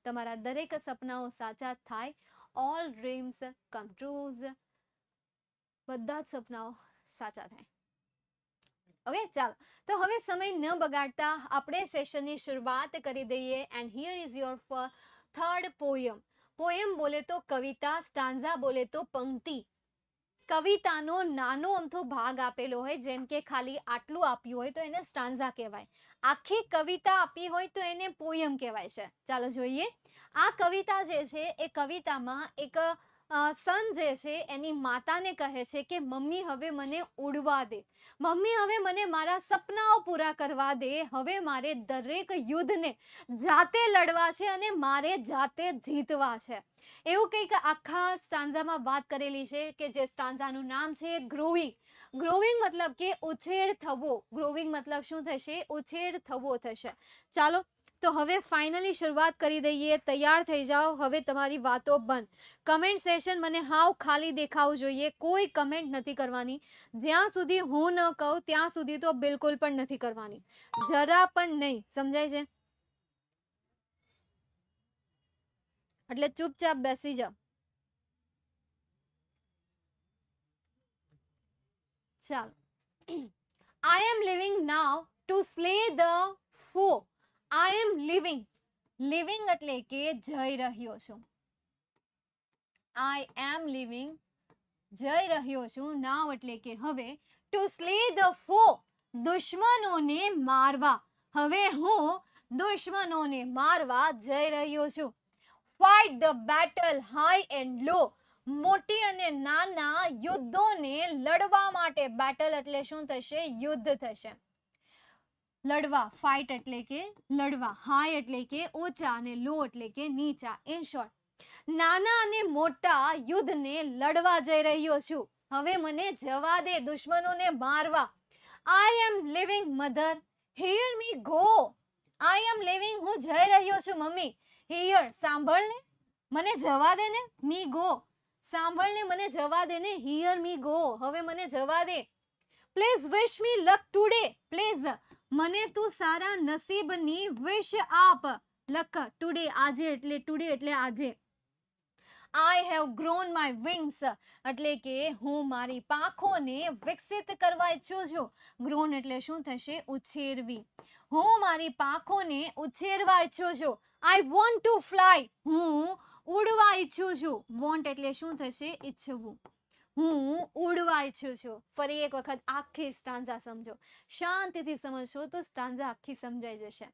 તમારા દરેક સપનાઓ સાચા થાય. ઓલ ડ્રીમ્સ કમ ટ્રુઝ. બધા જ સપનાઓ સાચા થાય. ઓકે, ચાલો. તો હવે સમય ન બગાડતા આપણે સેશનની શરૂઆત કરી દઈએ. And here is your third poem. Poem બોલે તો કવિતા, સ્ટાન્ઝા બોલે તો પંક્તિ. કવિતાનો નાનો અમથો ભાગ આપેલો હોય, જેમ કે ખાલી આટલું આપ્યું હોય તો એને સ્ટાન્ઝા કહેવાય. આખી કવિતા આપી હોય તો એને પોયમ કહેવાય છે. ચાલો જોઈએ. આ કવિતા જે છે એ કવિતામાં એક સન જે છે એની માતાને કહે છે કે મમ્મી હવે મને ઉડવા દે, મમ્મી હવે મને મારા સપનાઓ પૂરા કરવા દે, હવે મારે દરેક યુદ્ધને જાતે લડવા છે અને મારે જાતે જીતવા છે. એવું કંઈક આખા સ્ટાન્ઝામાં વાત કરેલી છે કે જે સ્ટાન્ઝાનું નામ છે ગ્રોવિંગ. ગ્રોવિંગ મતલબ કે ઉછેર થવો. ગ્રોવિંગ મતલબ શું થશે? ઉછેર થવો થશે. ચાલો, તો હવે ફાઇનલી શરૂઆત કરી દઈએ. તૈયાર થઈ જાઓ. હવે તમારી વાતો બંધ. કમેન્ટ સેશન મને હાવ ખાલી દેખાવું જોઈએ. કોઈ કમેન્ટ નથી કરવાની. જ્યાં સુધી હું ન કહું ત્યાં સુધી તો બિલકુલ પણ નથી કરવાની. જરા પણ નહીં. સમજાય છે? એટલે ચૂપચાપ બેસી જાઓ. ચાલો. I am living now to slay the foe. I am living. Living એટલે કે જઈ રહ્યો છું. I am living. જઈ રહ્યો છું. Now એટલે કે હવે. To slay the foe. દુશ્મનોને મારવા. હવે હું દુશ્મનોને મારવા જઈ રહ્યો છું. Fight the battle high and low. મોટી અને નાના યુદ્ધોને લડવા માટે. બેટલ એટલે શું થશે? યુદ્ધ થશે. લડવા. ફાઇટ એટલે કે લડવા. હાઈ એટલે કે ઊંચા અને લો એટલે કે નીચા. ઇન શોર્ટ, નાના અને મોટા યુદ્ધને લડવા જઈ રહ્યો છું. હવે મને જવા દે દુશ્મનોને મારવા. I am living mother. Hear me go. I am living. હું જઈ રહ્યો છું મમ્મી. Hear. સાંભળ ને, મને જવા દે ને. Me go. સાંભળને, મને જવા દે ને. Hear me go. હવે મને જવા દે. Please wish me luck today. Please મને તું સારા નસીબની wish આપ. luck today આજે એટલે today એટલે આજે. I have grown my wings એટલે કે હું મારી પાંખોને વિકસિત કરવા ઈચ્છું છું. grown એટલે શું થશે? ઉછેરવી. હું મારી પાંખોને ઉછેરવા ઈચ્છું છું. I want to fly. હું ઉડવા ઈચ્છું છું. વોન્ટ એટલે શું થશે? ઈચ્છવું. હું ઉડવા ઈચ્છું છું. ફરી એક વખત આખી સ્ટાન્ઝા સમજો. શાંતિથી સમજશો તો સ્ટાન્ઝા આખી સમજાઈ જશે.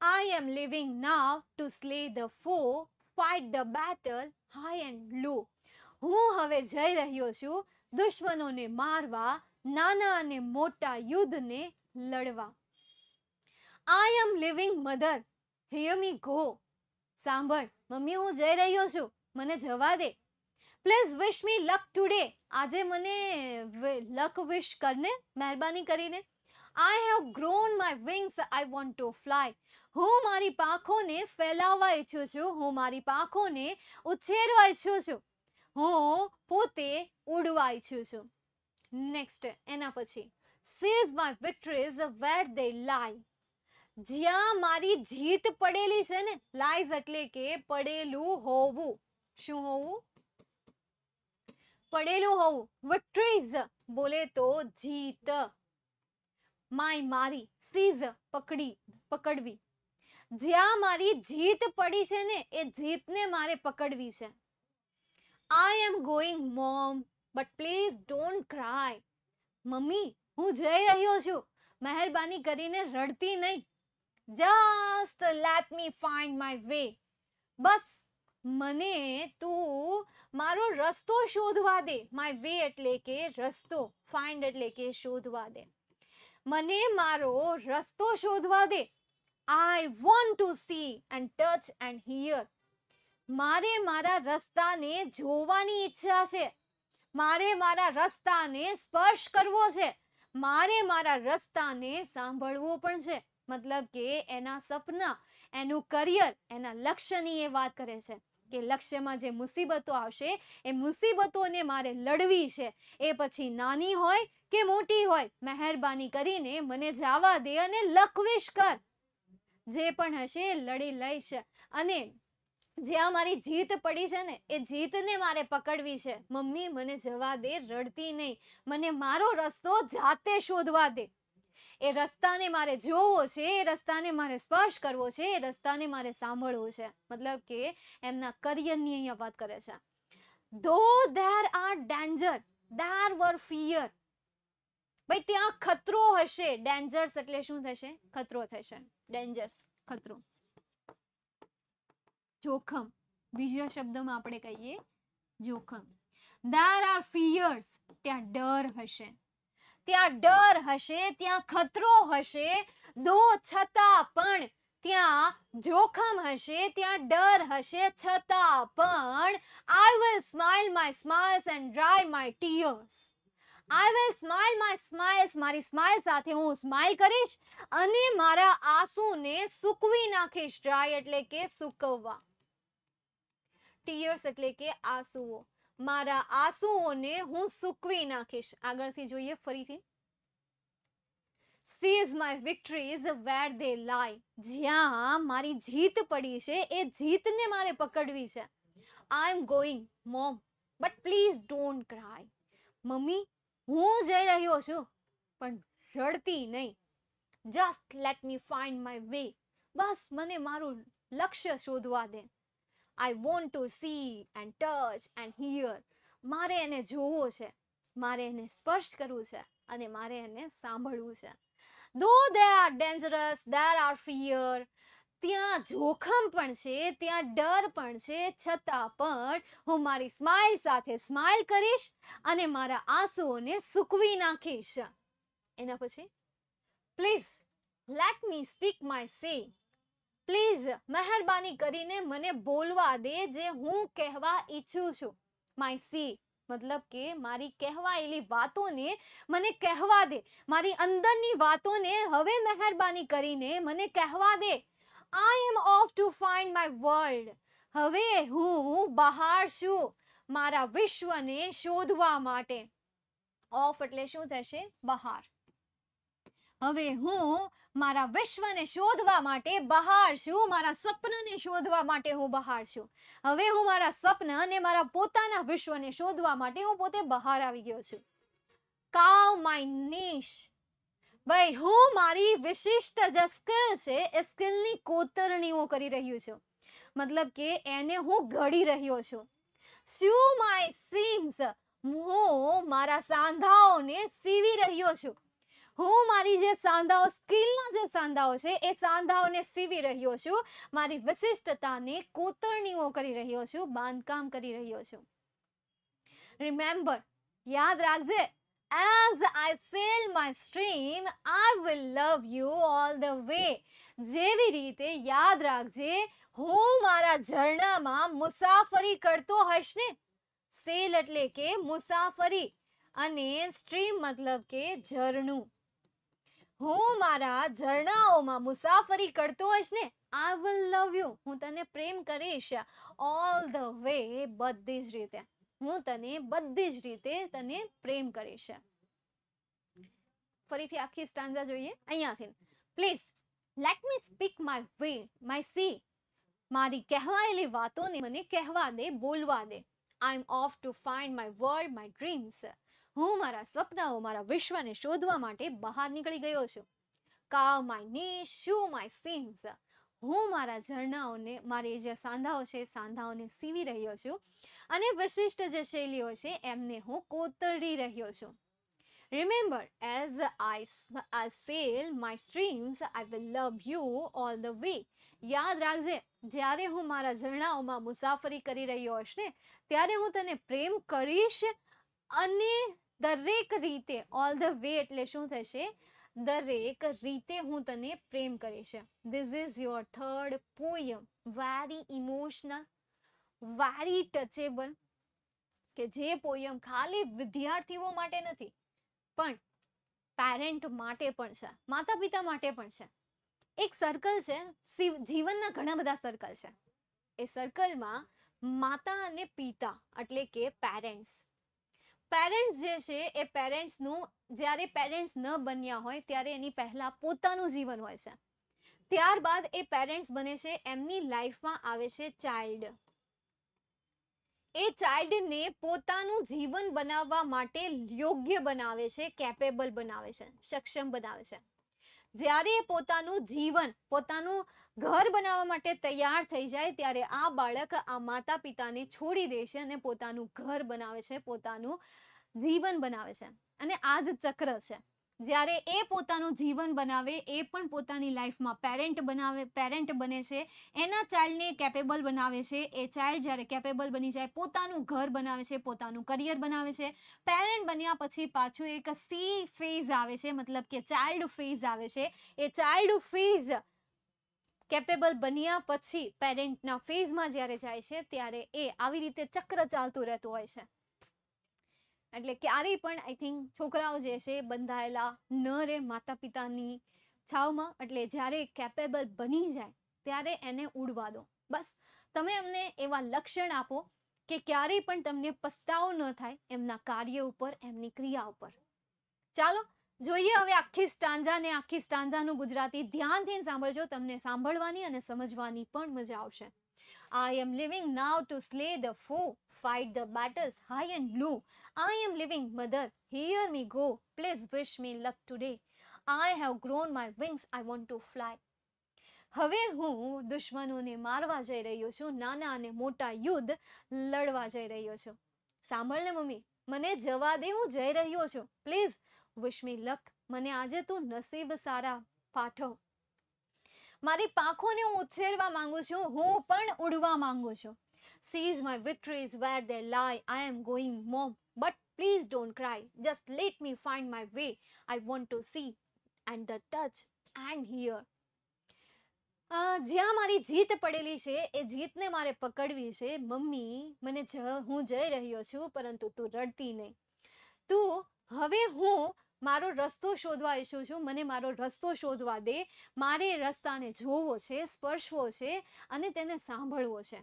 I am living now to slay the foe, fight the battle high and low. હું હવે જઈ રહ્યો છું દુશ્મનોને મારવા, નાના અને મોટા યુદ્ધને લડવા. I am living mother. Hear me go. સાંભળ મમ્મી, હું જઈ રહ્યો છું, મને જવા દે. Please wish me luck today. આજે મને luck wish કરને મહેરબાની કરીને. I have grown my wings. I want to fly. હું મારી પાંખોને ફેલાવવા ઈચ્છું છું. હું મારી પાંખોને ઉછેરવા ઈચ્છું છું. હું પોતે ઉડવા ઈચ્છું છું. નેક્સ્ટ એના પછી seize my victories where they lie. જ્યાં મારી જીત પડેલી છે ને, લાઈઝ એટલે કે પડેલું હોવું. શું હોવું? પડેલું હોવું. વિક્ટરીઝ બોલે તો જીત. માય મારી. સીઝ પકડવી. જ્યાં મારી જીત પડી છે ને એ જીતને મારે પકડવી છે. I am going mom, but please don't cry. Mummy, હું જઈ રહ્યો છું, મહેરબાની કરીને રડતી નહીં. Just let me find my way. બસ મને તું મારો રસ્તો શોધવા દે. My way એટલે કે રસ્તો. Find એટલે કે શોધવા દે. મને મારો રસ્તો શોધવા દે. I want to see and touch and hear. મારે મારા રસ્તાને જોવાની ઈચ્છા છે. મારે મારા રસ્તાને સ્પર્શ કરવો છે. મારે મારા રસ્તાને સાંભળવો પણ છે. મતલબ કે એના સપના, એનું કરિયર, એના લક્ષ્યની એ વાત કરે છે કે લક્ષ્યમાં જે મુસીબતો આવશે એ મુસીબતોને મારે લડવી છે. એ પછી નાની હોય કે મોટી હોય, મહેરબાની કરીને મને જવા દે અને લક વિશ કર. જે પણ હશે લડી લઈશ. અને જ્યાં મારી જીત પડી છે ને એ જીતને મારે પકડવી છે. મમ્મી મને જવા દે, રડતી નહીં, મને મારો રસ્તો જાતે શોધવા દે. એ રસ્તાને મારે જોવો છે, એ રસ્તાને મારે સ્પર્શ કરવો છે, એ રસ્તાને મારે સાંભળવો છે. મતલબ કે એમના કરિયરની અહીંયા વાત કરે છે. Though there are danger, there were fear. ભાઈ ત્યાં ખતરો હશે. ડેન્જર્સ એટલે શું થશે? ખતરો થશે. ડેન્જર્સ, ખતરો, જોખમ. બીજા શબ્દમાં આપણે કહીએ જોખમ. There are fears. ત્યાં ડર હશે, ત્યાં ડર હશે, ત્યાં ખતરો હશે. દો છતાં પણ ત્યાં જોખમ હશે, ત્યાં ડર હશે, છતાં પણ I will smile my smiles and dry my tears. I will smile my smiles. મારી સ્માઇલ સાથે હું સ્માઇલ કરીશ અને મારા આંસુને સૂકવી નાખીશ. ડ્રાય એટલે કે સૂકવવા, ટીયર્સ એટલે કે આંસુઓ. મારા આંસુઓને હું સૂકવી નાખીશ. આગળથી જોઈએ ફરીથી. Seize my victories where they lie. જ્યાં મારી જીત પડી છે એ જીતને મારે પકડવી છે. I am going, mom, but please don't cry. Mummy હું જઈ રહ્યો છું પણ રડતી નહીં. Just let me find my way. બસ મને મારું લક્ષ્ય શોધવા દે. I want to see and touch and hear. મારે એને જોવો છે, મારે એને સ્પર્શ કરવું છે અને મારે એને સાંભળવું છે. Though they are dangerous, there are fear. ત્યાં જોખમ પણ છે, ત્યાં ડર પણ છે, છતાં પણ હું મારી સ્માઇલ સાથે સ્માઇલ કરીશ અને મારા આંસુઓને સૂકવી નાખીશ. એના પછી please let me speak my સે. પ્લીઝ મહેરબાની કરીને મને બોલવા દે જે હું કહેવા ઈચ્છું છું. માય સે મતલબ કે મારી કહેવાયેલી વાતોને મને કહેવા દે. મારી અંદરની વાતોને હવે મહેરબાની કરીને મને કહેવા દે. I am off to find my world. હવે હું બહાર છું મારા વિશ્વને શોધવા માટે. ઓફ એટલે શું થશે? બહાર. હવે હું મારા વિશ્વને શોધવા માટે બહાર છું. મારા સ્વપ્નને શોધવા માટે હું બહાર છું. હવે હું મારા સ્વપ્ન અને મારા પોતાના વિશ્વને શોધવા માટે હું પોતે બહાર આવી ગયો છું. Cow my niche. ભાઈ હું મારી વિશિષ્ટ જે સ્કિલ છે એ સ્કિલની કોતરણીઓ કરી રહ્યો છું. મતલબ કે એને હું ઘડી રહ્યો છું. Sew my seams. હું મારા સાંધાઓને સીવી રહ્યો છું. હું મારી જે સાંધાઓ, સ્કિલના જે સાંધાઓ છે એ સાંધાઓને સીવી રહ્યો છું. મારી વિશિષ્ટતાને કોતરણીઓ કરી રહ્યો છું, બાંધકામ કરી રહ્યો છું. Remember, યાદ રાખજે. As I sail my stream, I will love you all the way. જેવી રીતે યાદ રાખજે હું મારા ઝરણામાં મુસાફરી કરતો હશ ને. સેલ એટલે કે મુસાફરી અને સ્ટ્રીમ મતલબ કે ઝરણું. હું મારા ઝરણાઓમાં મુસાફરી કરતો હશ ને. I will love you. હું તને પ્રેમ કરીશ. All the way, બધી જ રીતે. હું તને બધી જ રીતે તને પ્રેમ કરીશ. ફરીથી આખી સ્ટાન્ઝા જોઈએ અહીંયાથી. Please let me speak my way, my say. મારી કહેવાયેલી વાતોને મને કહેવા દે, બોલવા દે. I am off to find my world, my dreams. હું મારા સપનાઓ, મારા વિશ્વને શોધવા માટે બહાર નીકળી ગયો છું. કાવ માય નીશ, શુ માય સીમ્સ. હું મારા ઝરણાઓને, મારી જે સાંધાઓ છે સાંધાઓને સીવી રહ્યો છું અને વિશિષ્ટ જે શૈલીઓ છે એમને હું કોતરી રહ્યો છું. Remember, as I sail my streams, I will love you all the way. યાદ રાખજે જ્યારે હું મારા ઝરણાઓમાં મુસાફરી કરી રહ્યો હશ ને ત્યારે હું તને પ્રેમ કરીશ અને દરેક રીતે. ઓલ ધ વે એટલે શું થશે? દરેક રીતે હું તને પ્રેમ કરીશ. This is your third poem. Very emotional, very touchable. કે જે પોયમ ખાલી વિદ્યાર્થીઓ માટે નથી પણ પેરેન્ટ માટે પણ છે, માતા પિતા માટે પણ છે. એક સર્કલ છે, જીવનના ઘણા બધા સર્કલ છે. એ સર્કલમાં માતા અને પિતા એટલે કે પેરેન્ટ્સ જે છે એ પેરેન્ટ્સનું જ્યારે પેરેન્ટ્સ ન બન્યા હોય ત્યારે એની પહેલા પોતાનું જીવન હોય છે. ત્યારબાદ એ પેરેન્ટ્સ બને છે, એમની લાઈફમાં આવે છે ચાઇલ્ડ. એ ચાઇલ્ડને પોતાનું જીવન બનાવવા માટે યોગ્ય બનાવે છે, કેપેબલ બનાવે છે, સક્ષમ બનાવે છે. જ્યારે એ પોતાનું જીવન, પોતાનું ઘર બનાવવા માટે તૈયાર થઈ જાય ત્યારે આ બાળક આ માતા પિતાને છોડી દે છે અને પોતાનું ઘર બનાવે છે, પોતાનું જીવન બનાવે છે. અને આ જ ચક્ર છે. જ્યારે એ પોતાનું જીવન બનાવે, એ પણ પોતાની લાઈફમાં પેરેન્ટ બને છે, એના ચાઇલ્ડને કેપેબલ બનાવે છે. એ ચાઇલ્ડ જ્યારે કેપેબલ બની જાય, પોતાનું ઘર બનાવે છે, પોતાનું કરિયર બનાવે છે. પેરેન્ટ બન્યા પછી પાછું એક સી ફેઝ આવે છે, મતલબ કે ચાઇલ્ડ ફેઝ આવે છે. એ ચાઇલ્ડ ફેઝ કેપેબલ બન્યા પછી પેરેન્ટના ફેઝમાં જ્યારે જાય છે ત્યારે એ આવી રીતે ચક્ર ચાલતું રહેતું હોય છે. એટલે ક્યારેય પણ આઈ થિંક છોકરાઓ જે છે બંધાયેલા ન રહે માતા પિતાની છાવમાં. એટલે જ્યારે કેપેબલ બની જાય ત્યારે એને ઉડવા દો. બસ તમે એમને એવા લક્ષણ આપો કે ક્યારેય પણ તમને પસ્તાવો ન થાય એમના કાર્ય ઉપર, એમની ક્રિયા ઉપર. ચાલો જોઈએ હવે આખી સ્ટાન્ઝા ને આખી સ્ટાન્ઝાનું ગુજરાતી ધ્યાનથી સાંભળજો. તમને સાંભળવાની અને સમજવાની પણ મજા આવશે. I am living now to slay the foe, fight the battles high and blue. I am living, mother, hear me go. Please wish me luck today. I have grown my wings, I want to fly. હવે હું દુશ્મનોને મારવા જઈ રહ્યો છું, નાના અને મોટા યુદ્ધ લડવા જઈ રહ્યો છું. સાંભળ ને મમ્મી, મને જવા દે, હું જઈ રહ્યો છું. પ્લીઝ વિશ મી લક. મને આજે તું નસીબ સારા પાઠવ. મારી પાંખોને હું ઉછેરવા માંગુ છું, હું પણ ઉડવા માંગુ છું. Seize my victories where they lie. I am going, mom, but please don't cry. Just let me find my way. I want to see and the touch and hear. જ્યાં મારી જીત પડેલી છે એ જીતને મારે પકડવી છે. મમ્મી, હું જઈ રહ્યો છું, પરંતુ તું રડતી નહીં. હવે હું મારો રસ્તો શોધવા ઈચ્છું છું. મને મારો રસ્તો શોધવા દે. મારે રસ્તાને જોવો છે, સ્પર્શવો છે અને તેને સાંભળવો છે.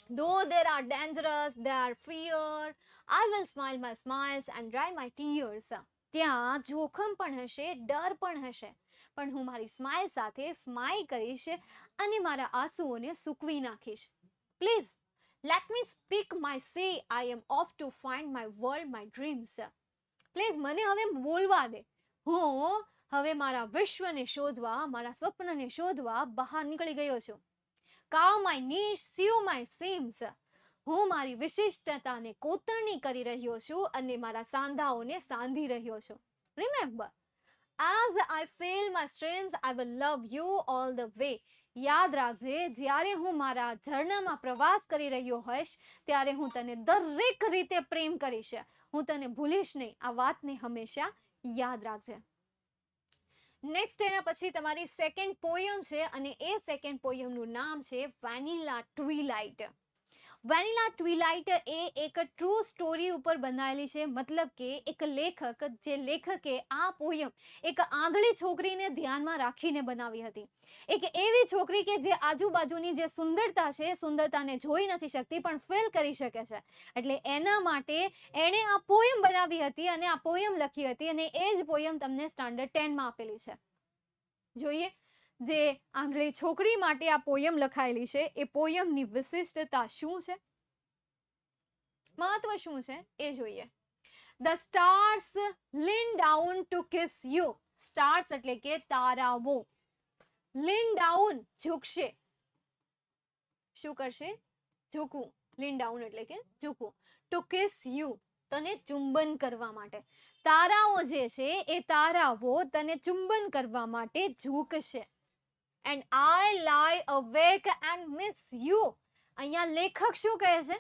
Though there are dangerous, there are fear, I will smile my smiles and dry my tears. ત્યાં જોખમ પણ હશે, ડર પણ હશે, પણ હું મારી સ્માઇલ સાથે સ્માઇલ કરીશ અને મારા આંસુઓને સૂકવી નાખીશ. Please let me speak my say. I am off to find my world, my dreams. Please મને હવે બોલવા દે. હું હવે મારા વિશ્વને શોધવા, મારા સ્વપ્નને શોધવા બહાર નીકળી ગયો છું. Carve my niche, sew my seams. હું મારી વિશિષ્ટતાને કોતરણી કરી રહ્યો છું અને મારા સાંધાઓને સાંધી રહ્યો છું. Remember, as I sail my streams, I will love you all the way. યાદ રાખજે, જ્યારે હું મારા ઝરણામાં પ્રવાસ કરી રહ્યો હોઈશ ત્યારે હું તને દરેક રીતે પ્રેમ કરીશ. હું તને ભૂલીશ નહીં. આ વાતને હંમેશા યાદ રાખજે. નેક્સ્ટ એના પછી તમારી સેકન્ડ પોયમ છે અને એ સેકન્ડ પોયમનું નામ છે વેનીલા ટ્વિલાઇટ. વેનીલા ટ્વિલાઇટ એ એક ટ્રુ સ્ટોરી ઉપર બંધાયેલી છે. મતલબ કે એક લેખકે આ પોયમ એક આંધળી છોકરીને ધ્યાનમાં રાખીને બનાવી હતી. એક એવી છોકરી કે જે આજુબાજુની જે સુંદરતા છે, સુંદરતાને જોઈ નથી શકતી પણ ફીલ કરી શકે છે. એટલે એના માટે એણે આ પોયમ બનાવી હતી અને આ પોયમ લખી હતી અને એ જ પોયમ તમને સ્ટાન્ડર્ડ 10માં આપેલી છે. જોઈએ જે આંધળી છોકરી માટે આ પોયમ લખાયેલી છે, એ પોયમની વિશિષ્ટતા શું છે, મહત્વ શું છે એ જોઈએ. The stars lean down to kiss you. Stars એટલે કે તારાઓ. lean down ઝૂકશે. શું કરશે? ઝૂકવું. lean down એટલે કે ઝૂકવું. to kiss you તને ચુંબન કરવા માટે. તારાઓ જે છે એ તારાઓ તને ચુંબન કરવા માટે ઝૂકશે. And I lie awake and miss you. અહીંયા લેખક શું કહે છે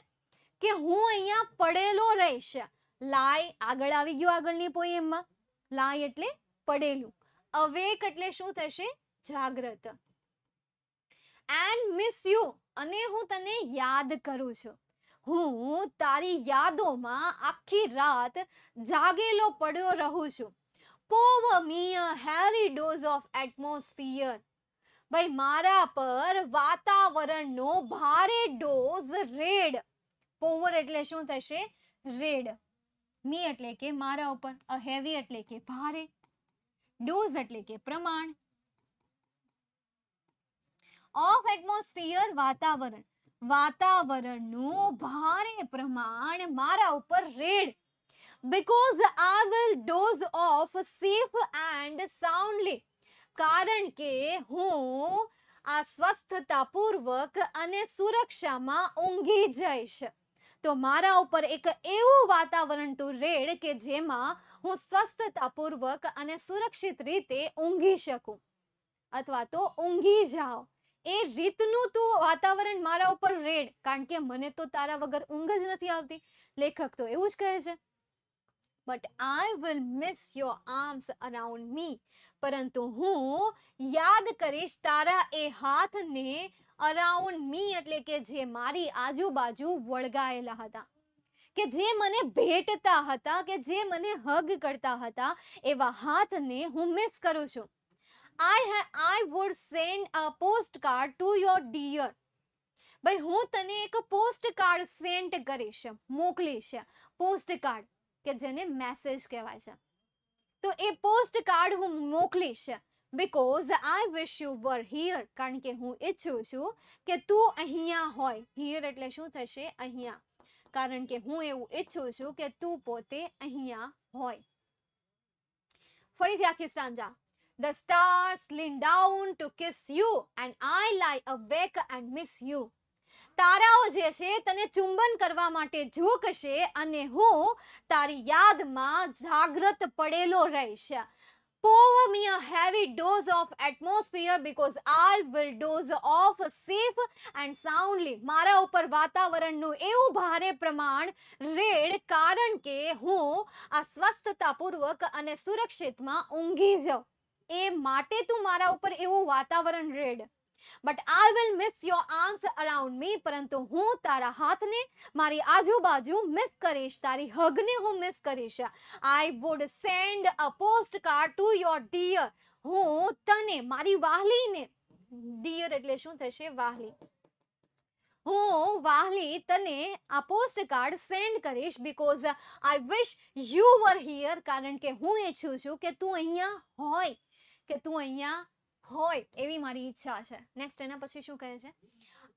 કે હું અહીંયા પડેલો રહીશ. લાય આગળ આવી ગયું આગળની પોએમમાં. લાય એટલે પડેલું. અવેક એટલે શું થશે? જાગ્રત. And miss you અને હું તને યાદ કરું છું. હું તારી યાદોમાં આખી રાત જાગેલો પડ્યો રહું છું. Pour me a heavy dose of atmosphere. ભાઈ મારા પર વાતાવરણનો ભારે ડોઝ રેડ. પોવર એટલે શું થશે? રેડ. મી એટલે કે મારા ઉપર, અ હેવી એટલે કે ભારે, ડોઝ એટલે કે પ્રમાણ, ઓફ એટમોસ્ફિયર વાતાવરણનું ભારે પ્રમાણ મારા ઉપર red, because I will doze off safe and soundly, કારણ કે હું આ સ્વસ્થતાપૂર્વક અને સુરક્ષામાં ઊંઘી જઈશ. તો મારા ઉપર એક એવું વાતાવરણ તું રેડ કે જેમાં હું સ્વસ્થતાપૂર્વક અને સુરક્ષિત રીતે ઊંઘી શકું અથવા તો ઊંઘી જાઉં, એ રીતનું તું વાતાવરણ મારા ઉપર રેડ, કારણ કે મને તો તારા વગર ઊંઘ જ નથી આવતી. લેખક તો એવું જ કહે છે. But I will miss your arms around મી, પરંતુ હું યાદ કરીશ તારા એ હાથને અરાઉન્ડ મી, એટલે કે જે મારી આજુબાજુ વળગાયેલા હતા, કે જે મને ભેટતા હતા, કે જે મને હગ કરતા હતા, એવા હાથને હું મિસ કરું છું. I would send a postcard to your dear. ભાઈ હું તને એક પોસ્ટકાર્ડ સેન્ડ કરીશ, મોકલીશ. પોસ્ટકાર્ડ કે જેને મેસેજ કહેવાય છે, તો એ પોસ્ટકાર્ડ હું મોકલીશ. because I wish you were here, કારણ કે હું ઈચ્છું છું કે તું અહીંયા હોય. here એટલે શું થશે? અહીંયા. કારણ કે હું એવું ઈચ્છું છું કે તું પોતે અહીંયા હોય. ફરીથી આખી સાંજા. The stars lean down to kiss you and I lie awake and miss you. તારાઓ જે છે તને ચુંબન કરવા માટે ઝૂકશે અને હું તારી યાદમાં જાગ્રત પડેલો રહીશ. Pour me a heavy dose of atmosphere because I will doze off safe and soundly. મારા ઉપર વાતાવરણનું એવું ભારે પ્રમાણ રેડ, કારણ કે હું આ સ્વસ્થતાપૂર્વક અને સુરક્ષિતમાં ઊંઘી જાઉં, એ માટે તું મારા ઉપર એવું વાતાવરણ red. But I will miss your arms around મી, પરંતુ હું તારા હાથને મારી આજુબાજુ મિસ કરીશ, તારી હગને હું મિસ કરીશ. I would send a post card to your dear. હું તને, મારી વાહલીને, ડિયર એટલે શું થશે? વાહલી. હું વાહલી તને આ પોસ્ટ કાર્ડ સેન્ડ કરીશ, because I wish you var here, કારણ કે હું ઈચ્છું છું કે તું અહીંયા હોય, કે તું અહીંયા હોય, એવી મારી ઈચ્છા છે. નેક્સ્ટ એના પછી શું કહે છે?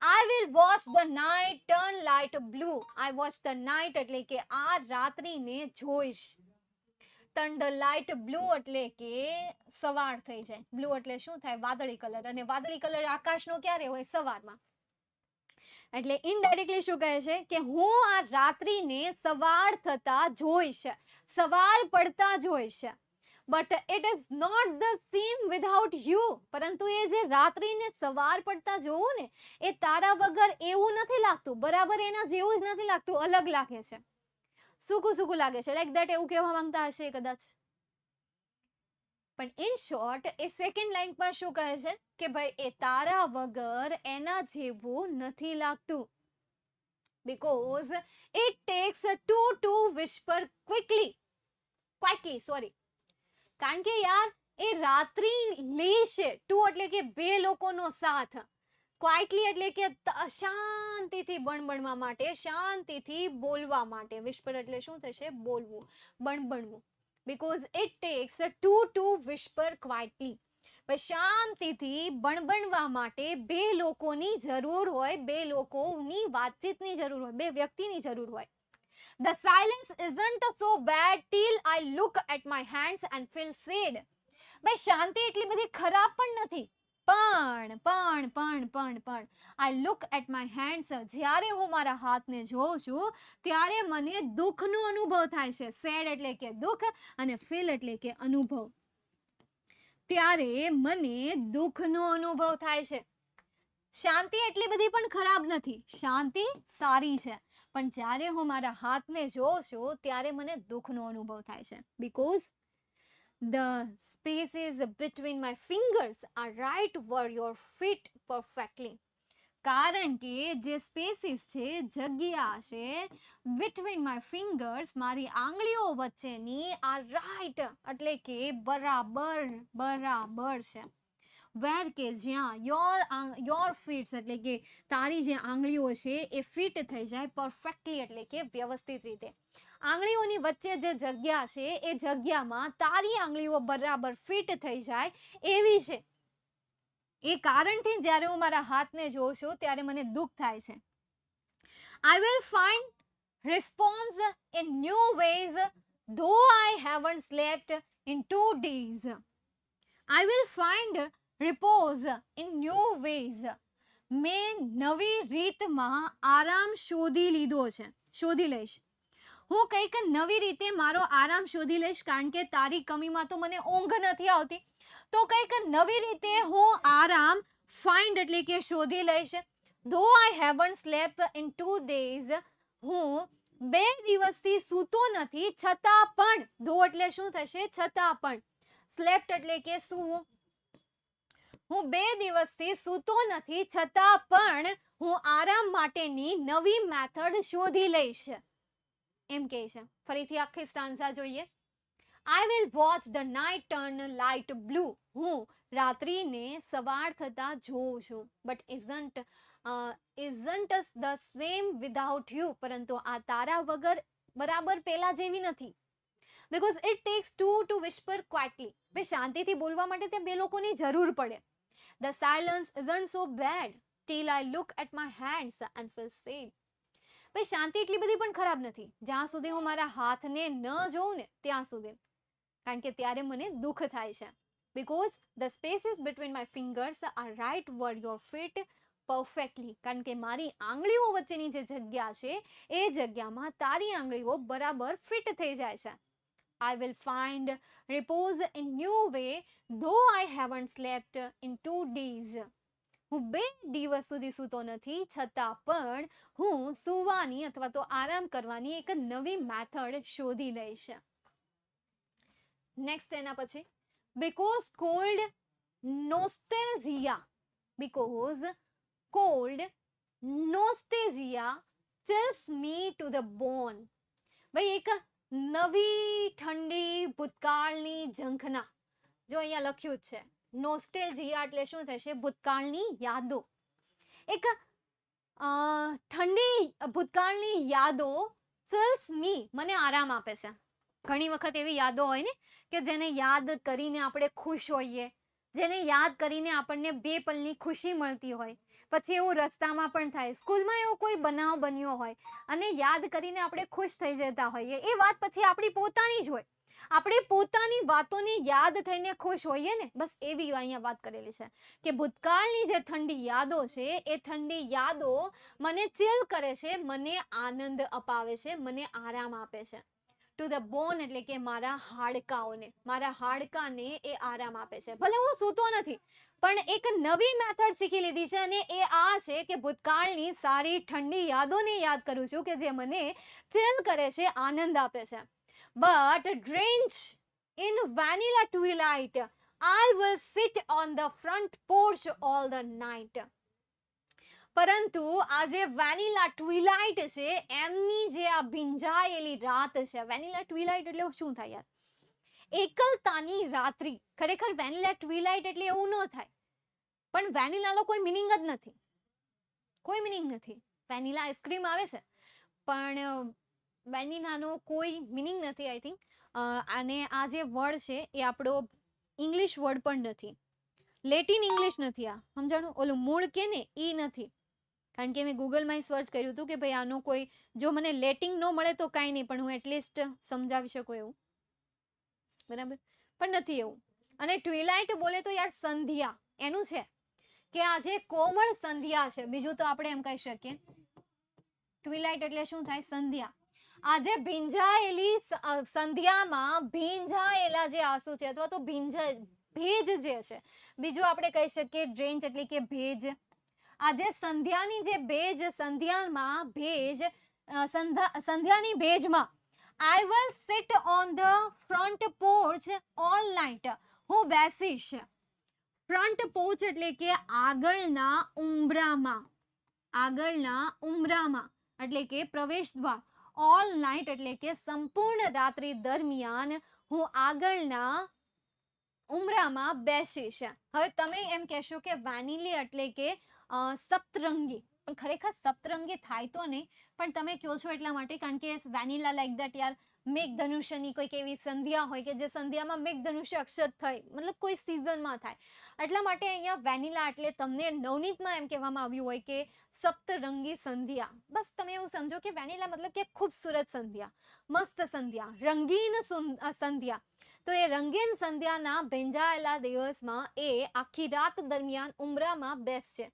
I will watch the night turn light blue. I watch the night એટલે કે આ રાત્રિને જોઈશ. Turn the light blue એટલે કે સવાર થઈ જાય. બ્લુ એટલે શું થાય? વાદળી કલર. અને વાદળી કલર આકાશનો ક્યારે હોય? સવારમાં. એટલે ઇનડાયરેક્ટલી શું કહે છે કે હું આ રાત્રિને સવાર થતા જોઈશ, સવાર પડતા જોઈશ. But it is not the same without you. પરંતુ એ જે રાત્રિને સવાર પડતા જોવું ને, એ તારા વગર એવું નથી લાગતું, બરાબર એના જેવું જ નથી લાગતું, અલગ લાગે છે, સૂકું સૂકું લાગે છે. લાઈક દેટ એવું કહેવા માંગતા હશે કદાચ. પણ in short A second line પર શું કહે છે કે ભાઈ એ તારા વગર એના જેવું નથી લાગતું. because it takes two to whisper quickly, sorry. કારણ કે યાર એ રાત્રિ લેશે, ટુ એટલે કે બે લોકોનો સાથ, ક્વાઇટલી એટલે કે શાંતિથી બણબણવા માટે, શાંતિથી બોલવા માટે. વિસ્પર એટલે શું થશે? બોલવું, બણબણવું. because it takes two to whisper quietly. શાંતિથી બણબણવા માટે બે લોકોની જરૂર હોય, બે લોકોની વાતચીતની જરૂર હોય, બે વ્યક્તિની જરૂર હોય. The silence isn't so bad till I look at my hands and feel sad. ભાઈ શાંતિ એટલી બધી ખરાબ પણ નથી, પણ I look at my hands, જ્યારે હું મારા હાથને જોઉં છું ત્યારે મને દુઃખનો અનુભવ થાય છે. સેડ એટલે કે દુઃખ અને ફીલ એટલે કે અનુભવ. ત્યારે મને દુઃખનો અનુભવ થાય છે. શાંતિ એટલી બધી પણ ખરાબ નથી, શાંતિ સારી છે, પણ જ્યારે હું મારા હાથને જોઉં છું ત્યારે મને દુઃખનો અનુભવ થાય છે. because the spaces between my fingers are right where your fit perfectly. કારણ કે જે સ્પેસીસ છે, જગ્યા છે, between my fingers, મારી આંગળીઓ વચ્ચેની, are right એટલે કે બરાબર છે. where કે જ્યાં your feet એટલે કે તારી જે આંગળીઓ છે એ ફિટ થઈ જાય, પરફેક્ટલી એટલે કે વ્યવસ્થિત રીતે. આંગળીઓની વચ્ચે જે જગ્યા છે એ જગ્યામાં તારી આંગળીઓ બરાબર ફિટ થઈ જાય એવી છે. એ કારણથી જ્યારે હું મારા હાથને જોઉં છું ત્યારે મને દુઃખ થાય છે. I will find response in new ways though I haven't slept in 2 days. I will find repose in new ways. મેં નવી રીતમાં આરામ શોધી લીધો છે, શોધી લઈશ. હું કંઈક નવી રીતે મારો આરામ શોધી લઈશ, કારણ કે તારી કમીમાં તો મને ઊંઘ નથી આવતી. તો કંઈક નવી રીતે હું આરામ ફાઇન્ડ એટલે કે શોધી લઈશ. ધો આઈ હેવન્ટ સ્લેપ્ટ ઇન 2 days. હું 2 દિવસથી સૂતો નથી, છતાં પણ, ધો એટલે શું થશે? છતાં પણ. સ્લેપ્ટ એટલે કે સૂવું. હું 2 દિવસથી સૂતો નથી, છતાં પણ હું આરામ માટેની નવી મેથડ શોધી લઈશ, એમ કહે છે. ફરીથી આખી સ્ટાન્ઝા જોઈએ. I will watch the night turn light blue. હું રાત્રિને સવાર થતા જોઉં છું. But isn't the same without you. પરંતુ આ તારા વગર બરાબર પેલા જેવી નથી. Because it takes two to whisper quietly. બે શાંતિથી બોલવા માટે તે બે લોકોની જરૂર પડે. The silence isn't so bad till I look at my hands and feel sad. ભાઈ શાંતિ એટલી બધી પણ ખરાબ નથી જ્યાં સુધી હું મારા હાથને ન જોઉં ને ત્યાં સુધી, કારણ કે ત્યારે મને દુઃખ થાય છે. Because the spaces between my fingers are right where your feet perfectly. કારણ કે મારી આંગળીઓ વચ્ચેની જે જગ્યા છે એ જગ્યામાં તારી આંગળીઓ બરાબર ફિટ થઈ જાય છે. I will find repose in new way though I haven't slept in 2 days. હું 2 દિવસ સુધી સૂતો નથી, છતાં પણ હું સૂવાની અથવા તો આરામ કરવાની એક નવી મેથડ શોધી લઈશ. નેક્સ્ટ એના પછી, because cold nostalgia chills me to the bone. ભાઈ એક નવી ઠંડી ભૂતકાળની ઝંખના, જો અહીંયા લખ્યું જ છે. નોસ્ટેલ્જિયા એટલે શું થશે? ભૂતકાળની યાદો. એક ઠંડી ભૂતકાળની યાદો ચિલ્સ મી, મને આરામ આપે છે. ઘણી વખત એવી યાદો હોય ને કે જેને યાદ કરીને આપણે ખુશ હોઈએ, જેને યાદ કરીને આપણને 2 પલની ખુશી મળતી હોય. પછી એવું રસ્તામાં પણ થાય, સ્કૂલમાં એવો કોઈ બનાવ બન્યો હોય અને યાદ કરીને આપણે ખુશ થઈ જતા હોઈએ. એ વાત પછી આપણી પોતાની જ હોય, આપણે પોતાની વાતોને યાદ થઈને ખુશ હોઈએ ને, બસ એવી અહીંયા વાત કરેલી છે કે ભૂતકાળની જે ઠંડી યાદો છે એ ઠંડી યાદો મને ચિલ કરે છે, મને આનંદ અપાવે છે, મને આરામ આપે છે. ટુ ધ બોન એટલે કે મારા હાડકાને એ આરામ આપે છે. ભલે હું સૂતો નથી પણ એક નવી મેથડ શીખી લીધી છે અને એ આ છે કે ભૂતકાળની સારી ઠંડી યાદોને યાદ કરું છું કે જે મને ચિલ કરે છે, આનંદ આપે છે. But drenched in vanilla twilight, I will sit on the front porch all the night. પરંતુ આ જે વેનીલા ટ્વિલાઇટ છે એમની જે આ ભીંજાયેલી રાત છે, વેનીલા ટ્વિલાઇટ એટલે શું થાય યાર? એકલતાની રાત્રિ. ખરેખર વેનીલા ટ્વિલાઇટ એટલે એવું ન થાય, પણ વેનીલાનો કોઈ મિનિંગ જ નથી, કોઈ મિનિંગ નથી. વેનીલા આઈસ્ક્રીમ આવે છે પણ વેનીલાનો કોઈ મિનિંગ નથી, આઈ થિંક. અને આ જે વર્ડ છે એ આપણો ઇંગ્લિશ વર્ડ પણ નથી, લેટિન ઇંગ્લિશ નથી. આ સમજાણું? ઓલું મૂળ કે ને એ નથી, કારણ કે મેં ગૂગલમાં સર્ચ કર્યું હતું કે ભાઈ આનો કોઈ, જો મને લેટિન ન મળે તો કાંઈ નહીં, પણ હું એટલીસ્ટ સમજાવી શકું એવું, બરાબર? પણ નથી એવું. અને ટ્વિલાઇટ બોલે તો યાર સંધ્યા એનું છે કે આ જે કોમળ સંધ્યા છે, બીજું તો આપણે એમ કહી શકીએ ટ્વિલાઇટ એટલે શું થાય? સંધ્યા. આજે ભીંજાયેલી સંધ્યામાં ભીંજાયેલા જે આંસુ છે અથવા તો ભેજ જે છે, બીજું આપણે કહી શકીએ ડ્રેન્ચ એટલે કે ભેજ. આજે સંધ્યાની જે ભેજ, સંધ્યામાં ભેજ, સંધ્યાની ભેજમાં I will sit on the front porch all night. હું બેસીશ. ફ્રન્ટ પોર્ચ એટલે કે આગળના ઉંબરામાં, આગળના ઉંબરામાં એટલે કે પ્રવેશ દ્વાર. ઓલ નાઇટ એટલે કે સંપૂર્ણ રાત્રિ દરમિયાન હું આગળના ઉંબરામાં બેસીશ. હવે તમે એમ કહેશો કે વેનીલી એટલે કે સપ્તરંગી, પણ ખરેખર સપ્તરંગી થાય તો નહીં, પણ તમે કહો છો એટલા માટે કારણ કે વેનીલા લાઈક દેટ યાર મેઘધનુષ્યની કોઈક એવી સંધ્યા હોય કે જે સંધ્યામાં મેઘધનુષ્ય અક્ષર થાય, મતલબ કોઈ સિઝનમાં થાય. એટલા માટે અહીંયા વેનીલા એટલે તમને નવનીતમાં એમ કહેવામાં આવ્યું હોય કે સપ્તરંગી સંધ્યા. બસ તમે એવું સમજો કે વેનીલા મતલબ કે ખૂબસૂરત સંધ્યા, મસ્ત સંધ્યા, રંગીન સંધ્યા. તો એ રંગીન સંધ્યાના ભેંજાયેલા દિવસમાં એ આખી રાત દરમિયાન ઉંબરામાં બેસશે.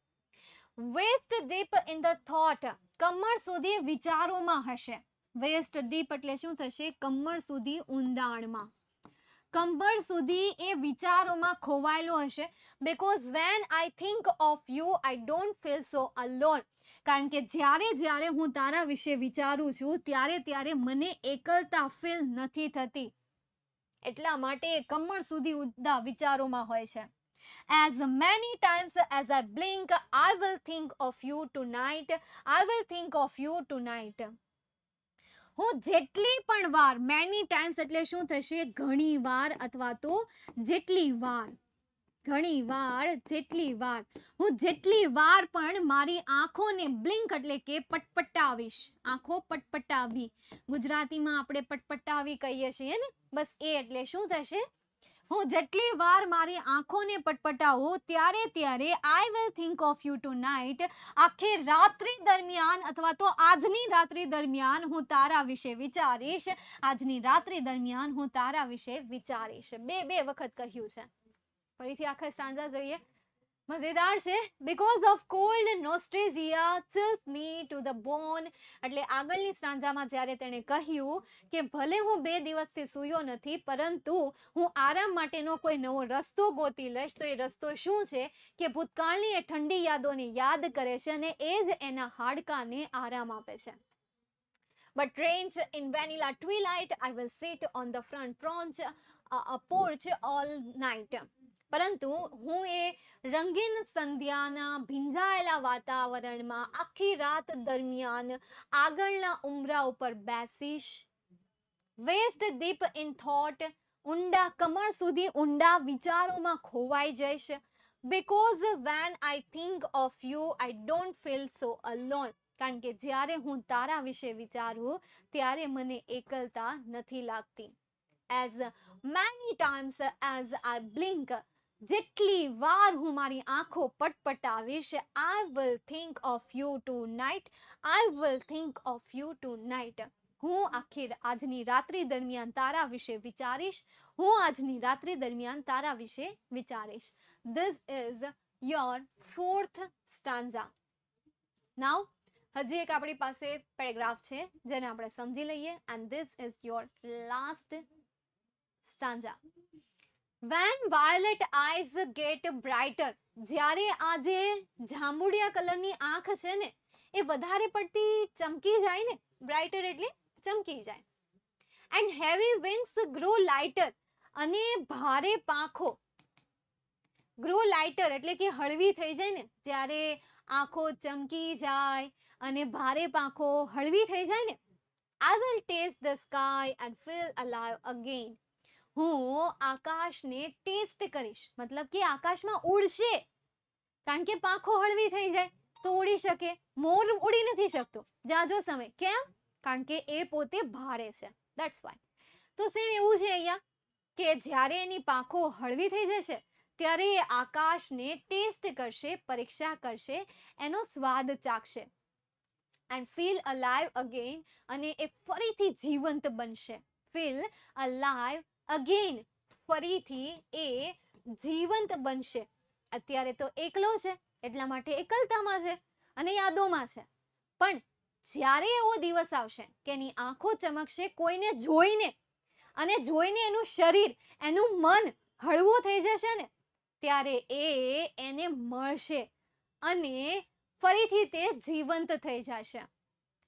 Waist deep in the thought, કમર સુધી વિચારોમાં હશે. વેસ્ટ ડીપ એટલે શું થશે? કમર સુધી ઊંડાણમાં, કમર સુધી એ વિચારોમાં ખોવાયેલો હશે. Because when I think of you I don't feel so alone, કારણ કે જ્યારે જ્યારે હું તારા વિશે વિચારું છું ત્યારે ત્યારે મને એકલતા ફીલ નથી થતી. એટલા માટે કમર સુધી ઊંડા વિચારોમાં હોય છે. As many times as I blink, I will think of you tonight. I will think of you tonight. હું જેટલી પણ વાર, many times એટલે શું થશે? ઘણી વાર અથવા તો જેટલી વાર, ઘણી વાર, જેટલી વાર, હું જેટલી વાર પણ મારી આંખોને બ્લિંક એટલે કે પટપટાવીશ. આંખો પટપટાવી, ગુજરાતીમાં આપણે પટપટાવી કહીએ છીએ ને, બસ એ એટલે શું થશે? હું જેટલી વાર મારી આંખોને પટપટાવું ત્યારે ત્યારે I will think of you tonight, આખી રાત્રિ દરમિયાન અથવા તો આજની રાત્રિ દરમિયાન હું તારા વિશે વિચારીશ. આજની રાત્રિ દરમિયાન હું તારા વિશે વિચારીશ. બે વખત કહ્યું છે. ફરીથી આખા સ્ટાન્ઝા જોઈએ, મજેદાર છે. Because of cold nostalgia chills me to the bone, એટલે આગળની સ્ટાન્ઝામાં જ્યારે તેણે કહ્યું કે ભલે હું 2 દિવસથી સૂયો નથી પરંતુ હું આરામ માટેનો કોઈ નવો રસ્તો ગોતી લઈશ, તો એ રસ્તો શું છે કે ભૂતકાળની એ ઠંડી યાદોને યાદ કરે છે અને એ જ એના હાડકાને આરામ આપે છે. But range in vanilla twilight, I will sit on the front porch all night. પરંતુ હું એ રંગીન સંધ્યાના ભીંજાયેલા વાતાવરણમાં આખી રાત દરમિયાન આગળના ઉંબરા ઉપર બેસીશ. વેસ્ટ ડીપ ઇન થોટ, ઊંડા કમર સુધી ઊંડા વિચારોમાં ખોવાઈ જઈશ. Because when I think of you I don't feel so alone, કારણ કે જ્યારે હું તારા વિશે વિચારું ત્યારે મને એકલતા નથી લાગતી. As many times as I blink, જેટલી વાર હું મારી આંખો પટપટાવીશ, I will think of you tonight. I will think of you tonight. હું આજની રાત્રિ દરમિયાન તારા વિશે વિચારીશ. હું આજની રાત્રિ દરમિયાન તારા વિશે વિચારીશ. This is your 4th stanza. Now હજી એક આપણી પાસે પેરેગ્રાફ છે જેને આપણે સમજી લઈએ. And this is your last stanza. When violet eyes get brighter, જ્યારે આ જે જાંબુડિયા કલરની આંખ છે ને એ વધારે પડતી ચમકી જાય ને, બ્રાઇટર એટલે ચમકી જાય. And heavy wings grow lighter, અને ભારે પાંખો, grow lighter એટલે કે હળવી થઈ જાય ને, જ્યારે આંખો ચમકી જાય અને ભારે પાંખો હળવી થઈ જાય ને. I will taste the sky and feel alive again. હું આકાશને ટેસ્ટ કરીશ, મતલબ કે આકાશમાં ઉડશે, કારણ કે પાંખો હળવી થઈ જાય તો ઉડી શકે. મોર ઉડી નથી શકતો જાજો સમય. કેમ? કારણ કે એ પોતે ભારે છે. That's why. તો સેમ એવું છે અહીંયા કે જ્યારે એની પાંખો હળવી થઈ જશે ત્યારે એ આકાશને ટેસ્ટ કરશે, પરીક્ષા કરશે, એનો સ્વાદ ચાખશે. એન્ડ ફીલ અલાઇવ અગેન, અને એ ફરીથી જીવંત બનશે. ફીલ અલાઇવ અગેન, ફરીથી એ જીવંત બનશે. અત્યારે તો એકલો છે એટલા માટે એકલતામાં છે અને યાદોમાં છે. પણ જ્યારે એવો દિવસ આવશે કે એની આંખો ચમકશે કોઈને જોઈને, અને જોઈને એનું શરીર, એનું મન હળવું થઈ જશે ને, ત્યારે એને મળશે અને ફરીથી તે જીવંત થઈ જશે.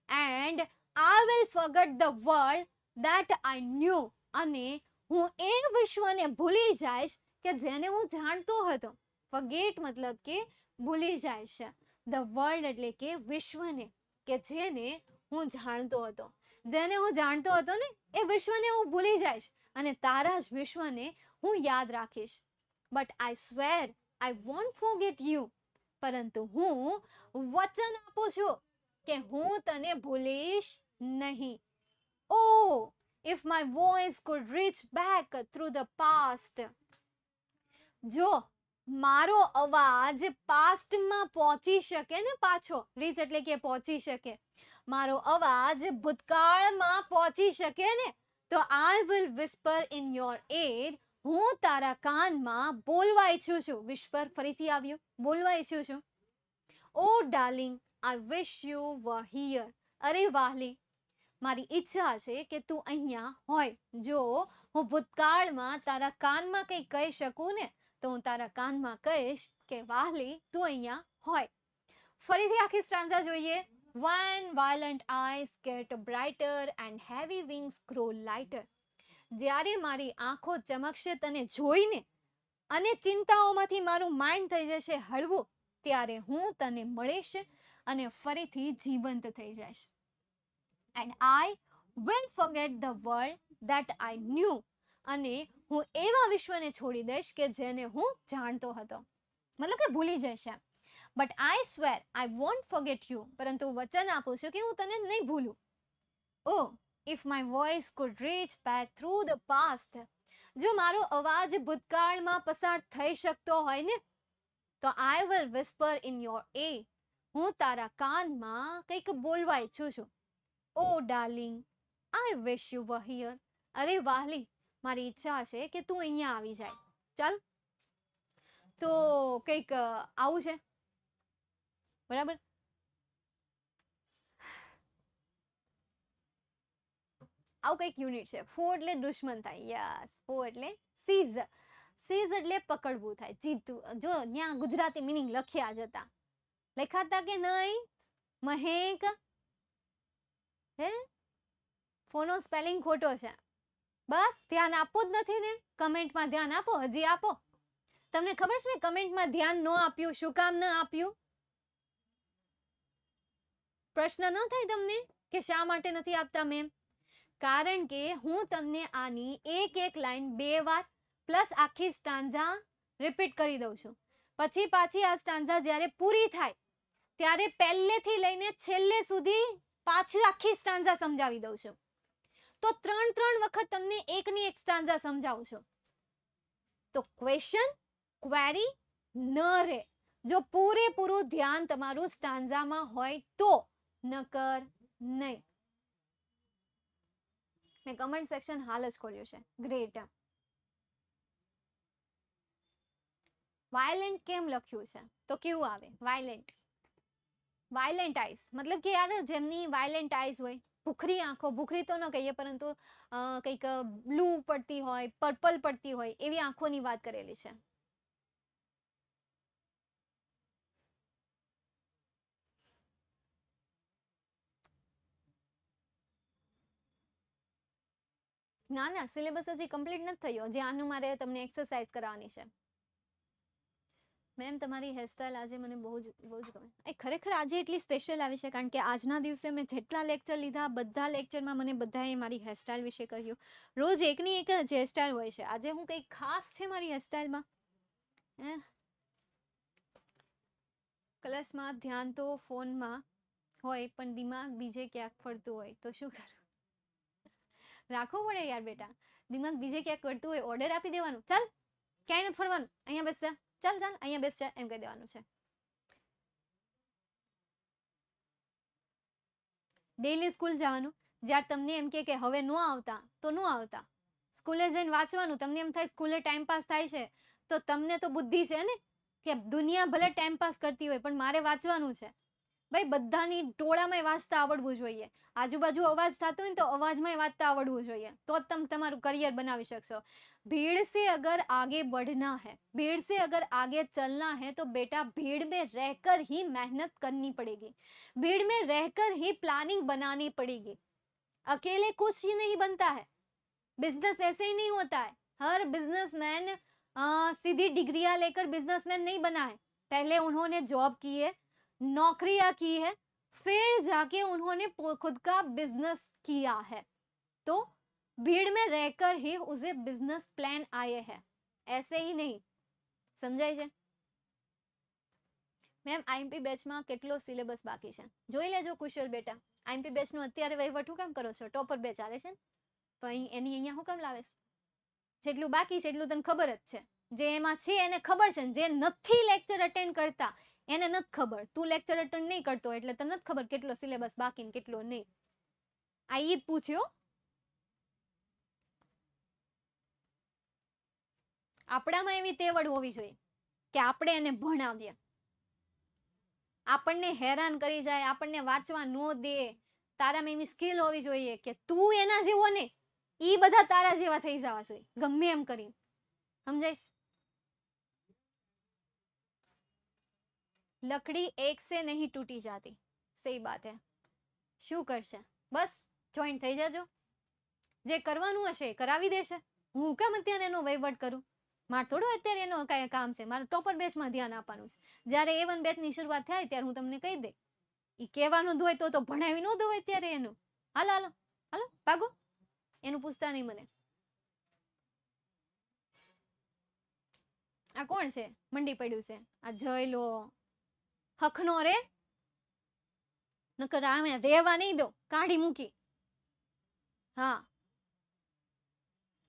And I will forget the world that I new, અને હું એ વિશ્વને ભૂલી જઈશ કે જેને હું જાણતો હતો. ફોરગેટ મતલબ કે ભૂલી જઈશ. ધ વર્લ્ડ એટલે કે વિશ્વને, કે જેને હું જાણતો હતો. જેને હું જાણતો હતો ને એ વિશ્વને હું ભૂલી જઈશ અને તારા જ વિશ્વને હું યાદ રાખીશ. But I square I want forget you, પરંતુ હું વચન આપું છું કે હું તને ભૂલીશ નહીં. ઓ if my voice could reach back through the past. જો મારો અવાજ પાસ્ટમાં પહોંચી શકે ને, પાછો રીચ એટલે કે પહોંચી શકે, મારો અવાજ ભૂતકાળમાં પહોંચી શકે ને, તો I will whisper in your ear, હું તારા કાનમાં બોલવા ઈચ્છું છું. વિસ્પર ફરીથી આવ્યું, બોલવા ઈચ્છું છું. Oh darling, I wish you were here. અરે વાહલી, મારી ઈચ્છા છે કે તું અહીંયા હોય. જો હું ભૂતકાળમાં તારા કાનમાં કંઈ કહી શકું ને, તો હું તારા કાનમાં કહીશ કે વાહલી તું અહીંયા હોય. ફરીથી આખી સ્ટાન્ઝા જોઈએ. When violent eyes get brighter and heavy wings grow lighter. જ્યારે મારી આંખો ચમકશે તને જોઈને અને ચિંતાઓમાંથી મારું માઇન્ડ થઈ જશે હળવું, ત્યારે હું તને મળીશ અને ફરીથી જીવંત થઈ જઈશ. And I will forget the world that I knew. અને હું એવા વિશ્વને છોડી દઈશ કે જેને હું જાણતો હતો, મતલબ કે ભૂલી જઈશ એમ. But I swear I won't forget you. પરંતુ વચન આપું છું કે હું તને નહીં ભૂલું. Oh, if my voice could reach back through the past. જો મારો અવાજ ભૂતકાળમાં પસાર થઈ શકતો હોય ને, તો I will whisper in your ear. હું તારા કાનમાં કંઈક બોલવા ઈચ્છું છું. Oh darling, I wish you were here. અરે વાહલી, મારી ઈચ્છા છે કે તું અહીંયા આવી જાય. ચાલ, તો કંઈક આવું છે, બરાબર. આવું કંઈક યુનિટ છે. ફો એટલે દુશ્મન થાય. યસ, ફો એટલે સીઝ. સીઝ એટલે પકડવું થાય, જીતવું. જો ત્યાં ગુજરાતી મિનિંગ લખ્યા જ હતા, લખાતા કે નહીં મહેક? હે, ફોનો સ્પેલિંગ ખોટો છે. બસ ધ્યાન આપવું જ નથી ને, કમેન્ટમાં ધ્યાન આપો, હજી આપો. તમને ખબર છે મેં કમેન્ટમાં ધ્યાન ન આપ્યું, શું કામ ન આપ્યું? પ્રશ્ન ન થાય તમને કે શા માટે નથી આપતા મેમ? કારણ કે હું તમને આની એક એક લાઈન 2 વાર પ્લસ આખી સ્ટાન્ઝા રિપીટ કરી દઉં છું. પછી પાછી આ સ્ટાન્ઝા જ્યારે પૂરી થાય ત્યારે પહેલેથી લઈને છેલ્લે સુધી પાછી આખી સ્ટાન્ઝા સમજાવી દઉં છું. તો 3 વખત તમને એકની એક સ્ટાન્ઝા સમજાવું છું. તો ક્વેશ્ચન ક્વેરી ન રહે જો પૂરેપૂરું ધ્યાન તમારું સ્ટાન્ઝામાં હોય તો, નકર નહીં. મેં કમેન્ટ સેક્શન હાલ જ ખોલ્યું છે. ગ્રેટ. વાયલેન્ટ કેમ લખ્યું છે તો કેવું આવે? વાયલેન્ટ. વાયલેન્ટ આઈસ મતલબ કે યાર જેમની વાયલેન્ટ આઈસ હોય, ભૂખરી આંખો, ભૂખરી તો ન કહીએ પરંતુ કંઈક બ્લુ પડતી હોય, પર્પલ પડતી હોય, એવી આંખોની વાત કરેલી છે. ના ના, સિલેબસ હજી કમ્પ્લીટ નથી થયો. જે આનું મારે તમને એક્સરસાઇઝ કરાવવાની છે. મેમ તમારી હેરસ્ટાઈલ આજે મને બહુ જ ગમે. એ ખરેખર આજે એટલી સ્પેશિયલ આવી છે કારણ કે આજના દિવસે મેં જેટલા લેક્ચર લીધા બધા લેક્ચરમાં મને બધાએ મારી હેરસ્ટાઈલ વિશે કહ્યું. રોજ એકની એક જ હેરસ્ટાઈલ હોય છે. આજે હું કંઈક ખાસ છે મારી હેરસ્ટાઈલમાં. ક્લાસમાં ધ્યાન તો ફોનમાં હોય પણ દિમાગ બીજે ક્યાંક ફરતું હોય તો શું કરું? રાખવું પડે યાર બેટા. દિમાગ બીજે ક્યાંક ફરતું હોય ઓર્ડર આપી દેવાનું, ચાલ ક્યાંય નથી ફરવાનું, અહીંયા બેસ જા, ચાલ ચાલ અહીંયા બેસ જા, એમ કહી દેવાનું છે. ડેઈલી સ્કૂલ જવાનું. જ્યારે તમને એમ કે હવે ન આવતા તો ન આવતા. સ્કૂલે જઈને વાંચવાનું. તમને એમ થાય સ્કૂલે ટાઈમ પાસ થાય છે તો તમને તો બુદ્ધિ છે ને કે દુનિયા ભલે ટાઈમ પાસ કરતી હોય પણ મારે વાંચવાનું છે. ભાઈ બધાની ટોળામાં વાંચતા આવડવું જોઈએ. આજુબાજુ અવાજ થતો હોય ને તો અવાજમાં વાંચતા આવડવું જોઈએ, તો જ તમે તમારું કરિયર બનાવી શકશો. भीड़ से अगर आगे बढ़ना है, भीड़ से अगर आगे चलना है तो बेटा भीड़ में रहकर ही मेहनत करनी पड़ेगी, भीड़ में रहकर ही प्लानिंग बनानी पड़ेगी. अकेले कुछ ही नहीं बनता है. बिजनेस ऐसे ही नहीं होता है. हर बिजनेसमैन सीधी डिग्रियां लेकर बिजनेसमैन नहीं बना है. पहले उन्होंने जॉब की है, नौकरियां की है, फिर जाके उन्होंने खुद का बिजनेस किया है. तो भीड़ में रहकर ही उसे बिजनेस प्लान आए हैं, ऐसे ही नहीं. સમજાય છે મેમ? આઈએમપી બેચમાં કેટલો સિલેબસ બાકી છે જોઈ લેજો કુશલ બેટા. આઈએમપી બેચનું અત્યારે વહીવટ શું કામ કરો છો? ટોપર બેચ ચાલે છે. તો એની અહીંયા શું કામ લાવે છે? જેટલું બાકી છે એટલું તને ખબર જ છે. જે એમાં છે એને ખબર છે, જે નથી લેક્ચર અટેન્ડ કરતા એને નથી ખબર. તું લેક્ચર અટેન્ડ નહીં કરતો એટલે તને નથી ખબર કેટલો સિલેબસ બાકી ને કેટલો નહીં. આ ઈ જ પૂછ્યો. આપણામાં એવી તેવડ હોવી જોઈએ કે આપણે એને ભણાવીએ. આપણને હેરાન કરી જાય, આપણને વાંચવા ન દે. તારામાં એવી સ્કિલ હોવી જોઈએ કે તું એના જેવો ને ઈ બધા તારા જેવા થઈ જવા જોઈએ, ગમે એમ કરી. સમજાઈશ? લકડી એક સે નહીં તૂટી જાતી, સહી બાત હે. શું કરશે? બસ જોઈન્ટ થઈ જજો. જે કરવાનું હશે એ કરાવી દેશે. હું કેમ અત્યારે એનો વહીવટ કરું? મારે થોડું અત્યારે એનો કઈ કામ છે. મારે ટોપર બેચમાં ધ્યાન આપવાનું છે. જ્યારે A1 બેચની શરૂઆત થાય ત્યારે હું તમને કહી દે. ઈ કહેવાનું જ હોય તો ભણાવી ન દઉં અત્યારે એનું. હાલો હાલો હાલો ભાગો, એનું પૂછતા નહીં મને. આ કોણ છે મંડી પડ્યું છે? આ જઈ લો હખનો રે, નકર આમે રેવા નહીં દો, કાઢી મૂકી. હા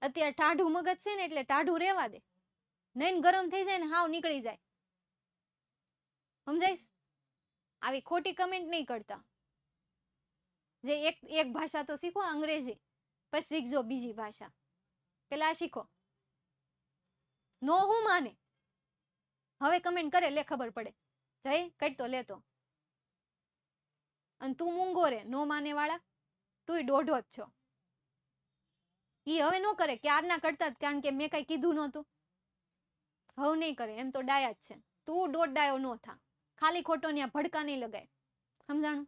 અત્યારે ટાઢું મગજ છે ને એટલે ટાઢું રેવા દે. નહીં ગરમ થઈ જાય ને હાવ નીકળી જાય. સમજાઈશ? આવી ખોટી કમેન્ટ નહીં કરતા. જે એક ભાષા તો શીખો અંગ્રેજી, પછી શીખજો બીજી ભાષા. પેલા શીખો. નો હું માને હવે કમેન્ટ કરે લે ખબર પડે. જઈ કટતો લેતો. અને તું મૂંગો રે નો માને વાળા, તું દોઢો જ છો. ઈ હવે નો કરે, ક્યારના કરતા જ, કારણ કે મેં કઈ કીધું નહોતું. હવે નહીં કરે, એમ તો ડાયા જ છે. તું દોઢ ડાયો નો થા, ખાલી ખોટો ત્યાં ભડકા નહીં લગાય. સમજાણું?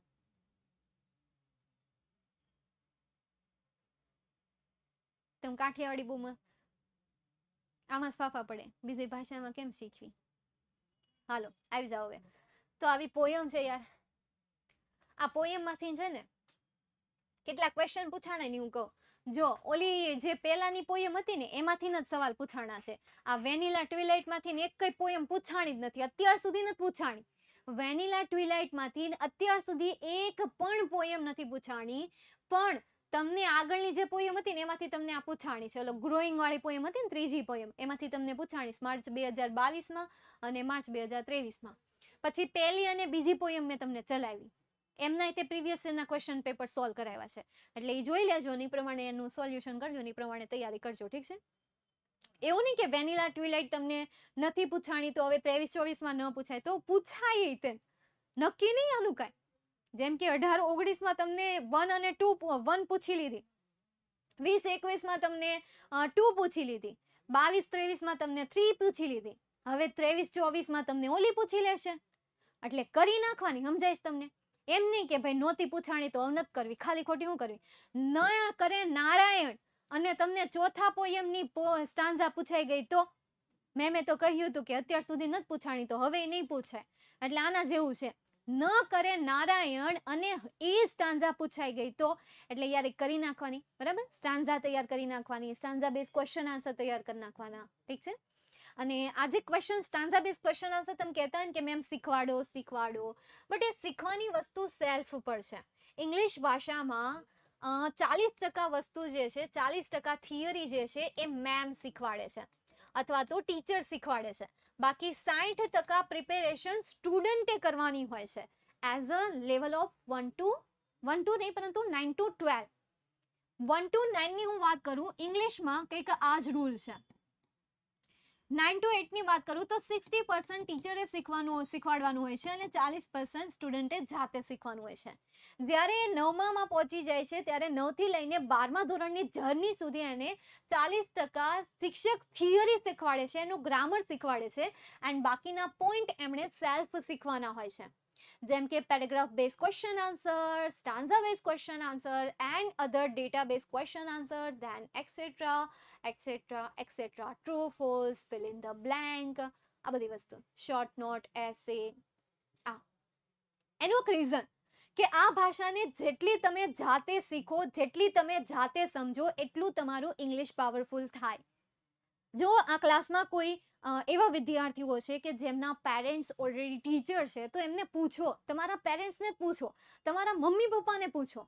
તમે કાઠિયાવાડી બહુ આમાં જ ફાફા પડે, બીજી ભાષામાં કેમ શીખવી? હાલો આવી જાઓ હવે. તો આવી પોયમ છે યાર. આ પોયમ માંથી છે ને કેટલા ક્વેશ્ચન પૂછાણા ની હું કહું. જો ઓલી જે પેલાની પોયમ હતી ને એમાંથી જ સવાલ પૂછાણા છે. આ વેનીલા ટ્વિલાઇટ માંથી ને એક કઈ પોયમ પૂછાણી જ નથી, અત્યાર સુધી નથી પૂછાણી. વેનીલા ટ્વિલાઇટ માંથી અત્યાર સુધી એક પણ પોયમ નથી પૂછાણી. પણ તમને આગળની જે પોયમ હતી ને એમાંથી તમને આ પૂછાણી છે. ઓલો ગ્રોઈંગ વાળી પોયમ હતી ને ત્રીજી પોયમ, એમાંથી તમને પૂછાણી માર્ચ 2022 અને માર્ચ 2023. પછી પહેલી અને બીજી પોયમ મેં તમને ચલાવી. એમના તે પ્રીવિયસ યરના ક્વેશ્ચન પેપર સોલ્વ કરાવ્યા છે, એટલે એ જોઈ લેજો ને પ્રમાણે એનું સોલ્યુશન કરજો ને પ્રમાણે તૈયારી કરજો. ઠીક છે? એવું નહીં કે વેનીલા ટ્વિલાઇટ તમને નથી પૂછાણી તો હવે 23-24 ન પૂછાય. તો પૂછાય તે નક્કી નહીં આનું કાંઈ. જેમ કે 18-19 તમને 1 અને 1 પૂછી લીધી, 20-21 તમને 2 પૂછી લીધી, 22-23 તમને 3 પૂછી લીધી, હવે 23-24 તમને ઓલી પૂછી લેશે. એટલે કરી નાખવાની. સમજાઈશ તમને? એમ નહીં કે ભાઈ નહોતી પૂછાણી તો નથી કરવી, ખાલી ખોટી શું કરવી. ન કરે નારાયણ અને તમને ચોથા પોયમની સ્ટાન્ઝા પૂછાઈ ગઈ તો મેં તો કહ્યું હતું કે અત્યાર સુધી નથી પૂછાણી તો હવે નહીં પૂછાય. એટલે આના જેવું છે. ન કરે નારાયણ અને એ સ્ટાન્ઝા પૂછાઈ ગઈ તો એટલે યાર કરી નાખવાની. બરાબર? સ્ટાન્ઝા તૈયાર કરી નાખવાની, સ્ટાન્ઝા બેઝ ક્વેશ્ચન આન્સર તૈયાર કરી નાખવાના. ઠીક છે? અને આજે question stanza base question answer તમે કહેતા ને કે મેમ શીખવાડો, બટ એ શીખવાની વસ્તુ સેલ્ફ પર છે. ઇંગ્લિશ ભાષામાં 40% વસ્તુ જે છે, 40% થિયરી જે છે એ મેમ શીખવાડે છે અથવા તો ટીચર શીખવાડે છે. બાકી 60% પ્રિપેરેશન સ્ટુડન્ટે કરવાની હોય છે as a level of 1 to નહીં પરંતુ 9 to 12. 1 to 9 ની હું વાત કરું ઇંગ્લિશમાં કંઈક આ જ રૂલ છે. 9 to 8 ની વાત કરું તો 60% ટીચરે શીખવાડવાનું હોય છે અને 40% સ્ટુડન્ટે જાતે શીખવાનું હોય છે. જ્યારે 9માં પહોંચી જાય છે ત્યારે 9 થી લઈને 12મા ધોરણની જર્ની સુધી એને 40% શિક્ષક થિયરી શીખવાડે છે, એનું ગ્રામર શીખવાડે છે એન્ડ બાકીના પોઈન્ટ એમણે સેલ્ફ શીખવાના હોય છે. જેમ કે paragraph base question answer, stanza base question answer and other data base question answer, then etcetera, true false, fill in the blank, આ બધી વસ્તુ, શોર્ટ નોટ, એસે. એનું એક રીઝન કે આ ભાષાને જેટલી તમે જાતે શીખો, જેટલી તમે જાતે સમજો એટલું તમારું ઇંગ્લિશ પાવરફુલ થાય. જો આ ક્લાસમાં કોઈ એવા વિદ્યાર્થીઓ છે કે જેમના પેરેન્ટ્સ ઓલરેડી ટીચર છે તો એમને પૂછો, તમારા પેરેન્ટ્સને જ પૂછો, તમારા મમ્મી પપ્પાને પૂછો.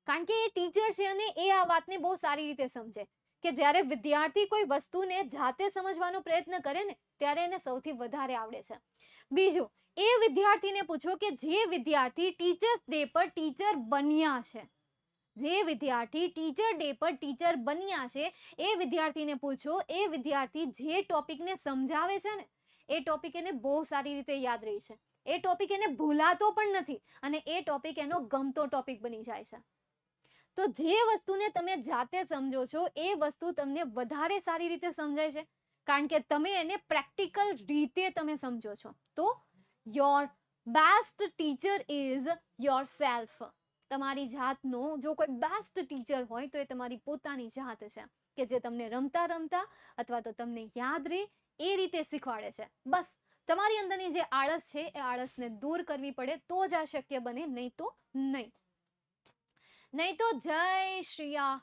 કારણ કે એ ટીચર છે અને એ આ વાતને બહુ સારી રીતે સમજે કે જ્યારે વિદ્યાર્થી કોઈ વસ્તુને જાતે સમજવાનો પ્રયત્ન કરે ને ત્યારે એને સૌથી વધારે આવડે છે. બીજું, એ વિદ્યાર્થીને પૂછો કે જે વિદ્યાર્થી ટીચર્સ ડે પર ટીચર બન્યા છે, જે વિદ્યાર્થી ટીચર ડે પર ટીચર બન્યા છે, એ વિદ્યાર્થીને પૂછો, એ વિદ્યાર્થી જે ટોપિકને સમજાવે છે ને એ ટોપિક એને બહુ સારી રીતે યાદ રહી છે, એ ટોપિક એને ભૂલાતો પણ નથી અને એ ટોપિક એનો ગમતો ટોપિક બની જાય છે. તો જે વસ્તુને તમે જાતે સમજો છો એ વસ્તુ તમને વધારે સારી રીતે સમજાય છે કારણ કે તમે એને પ્રેક્ટિકલ રીતે તમે સમજો છો. તો your best teacher is your self. તમારી જાતનો જો કોઈ બેસ્ટ ટીચર હોય તો એ તમારી પોતાની જાત છે કે જે તમને રમતા રમતા અથવા તો તમને યાદ રહે એ રીતે શીખવાડે છે. બસ તમારી અંદરની જે આળસ છે એ આળસને દૂર કરવી પડે તો જ આ શક્ય બને, નહીં તો નહીં. નહીં તો જય શ્રીયા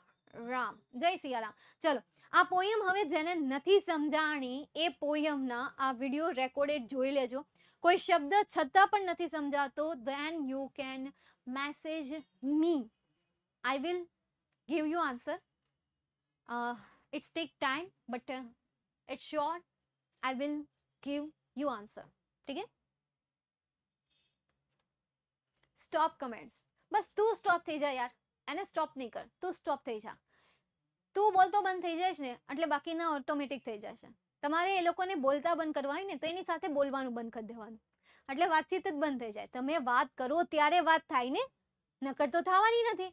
રામ, જય સિયારામ. ચલો, આ પોયમ હવે જેને નથી સમજાણી એ પોયમના આ વિડીયો રેકોર્ડેડ જોઈ લેજો. કોઈ શબ્દ છતાં પણ નથી સમજાતો then you can message me. I will give you answer. It's take time but it's sure I will give you answer. ठीक है? Stop comments. બસ તું સ્ટોપ થઈ જા યાર, એને સ્ટોપ નહીં કર, તું સ્ટોપ થઈ જા. તું બોલતો બંધ થઈ જઈશ ને એટલે બાકીના ઓટોમેટિક થઈ જશે. તમારે એ લોકોને બોલતા બંધ કરવા હોય ને તો એની સાથે બોલવાનું બંધ કરી દેવાનું, એટલે વાતચીત જ બંધ થઈ જાય. તમે વાત કરો ત્યારે વાત થાય ને, નકર તો થવાની નથી.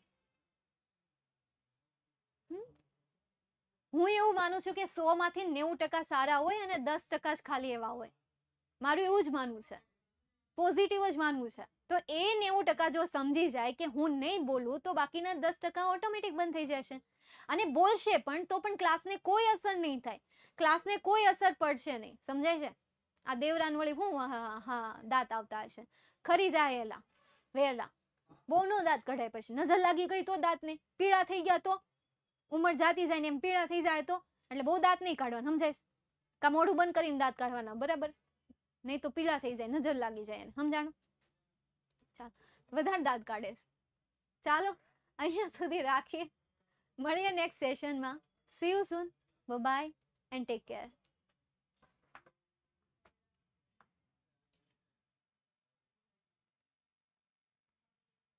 હું એવું માનું છું કે 100 માંથી 90% સારા હોય અને 10% જ ખાલી એવા હોય. મારું એવું જ માનવું છે, પોઝિટિવ જ માનવું છે. તો એ 90% જો સમજી જાય કે હું નહીં બોલું તો બાકીના 10% ઓટોમેટિક બંધ થઈ જશે. અને બોલશે પણ તો પણ ક્લાસને કોઈ અસર નહીં થાય, ક્લાસને કોઈ અસર પડશે નહીં. સમજાય છે? આ દેવરાન વળી હું હા દાંત આવતા હશે, ખરી જાય એલા વેલા, બહુ નો દાંત કઢાય, પછી નજર લાગી ગઈ તો દાંતને પીળા થઈ ગયા તો, ઉંમર જાતી જાય ને એમ પીળા થઈ જાય તો, એટલે બહુ દાંત નહીં કાઢવાના, સમજાય? કા મોઢું બંધ કરીને દાંત કાઢવાના, બરાબર? નહીં તો પીળા થઈ જાય, નજર લાગી જાય એને, સમજાણું? ચાલો, વધારે દાંત કાઢે. ચાલો, અહીંયા સુધી રાખીએ, મળીએ નેક્સ્ટ સેશનમાં. See you soon, bye and take care.